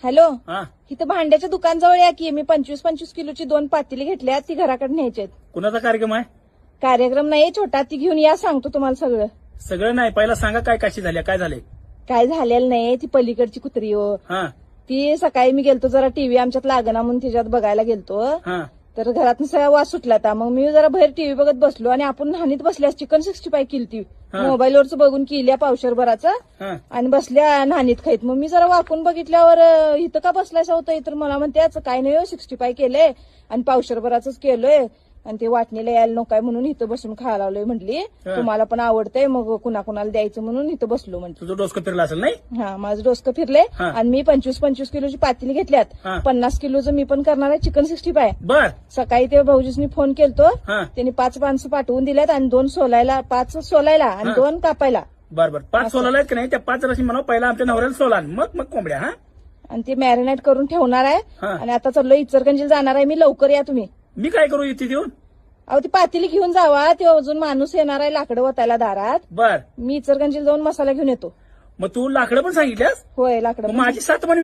Hello, हा इथं भांड्याच्या दुकानजवळ या की. मी 25-25 किलोची 2 पातेली घेतल्या, ती घराकडे न्यायची आहेत. कुणाचा कार्यक्रम आहे? कार्यक्रम नाही छोटा, ती घेऊन या, सांगतो तुम्हाला सगळं. सगळं नाही, पहिला सांगा काय कशी झाली, काय झाले? काय झालेलं नाही, ती पलीकडची कुत्री हो. हा ती सकाळी मी गेलतो जरा टीव्ही आमच्यात लागना म्हणून तिच्यात बघायला गेलतो. हा तर घरात सगळा वास सुटला होता. मग मी जरा बाहेर टीव्ही बघत बसलो आणि आपण हानीत बसल्यास चिकन 65 केली ती. हा. मोबाईलवरच बघून केल्या पावशरभराचा हा आणि बसल्या नानीत खाईत. मग मी जरा वाकून बघितल्यावर इथं का बसलायसा होतं, तर मला म्हणते काय नाही 65 केलंय आणि पावशरभराच केलंय आणि ते वाटणीला यायला नकोय म्हणून इथं बसून खायला लावलोय म्हटली. हा. तुम्हाला पण आवडतंय, मग कुणाकुणाला द्यायचं म्हणून इथं बसलो म्हटलं. तुझं डोसकं फिरलं असेल नाही? हा, माझं डोसकं फिरले हा. आणि मी 25-25 किलोची पातेली घेतल्यात. हा. 50 किलोचं मी पण करणार आहे चिकन 65. बर सकाळी ते भाऊजीसनी फोन केलतो, हा त्यांनी 5 माणसं पाठवून दिल्यात आणि 2 सोलायला, 5 सोलायला आणि हा. 2 कापायला. बर बर 5 असं. सोलाला आहेत की नाही, त्या 5 रशी म्हणा पहिला आमच्या नवऱ्याला सोला, मग कोंबड्या. हा आणि ते मॅरिनेट करून ठेवणार आहे. हा. आणि आता चाललो इचलकरंजीला जाणार आहे मी, लवकर या तुम्ही. मी काय करू इथे देऊन? अहो ती पातेली घेऊन जावा, ते अजून माणूस येणार आहे लाकडं वतायला दारात. बर मी इचलकरंजीला जाऊन मसाला घेऊन येतो. मग तू लाकडं पण सांगितल्यास? होय, लाकडं मग पण. माझी 7 महिने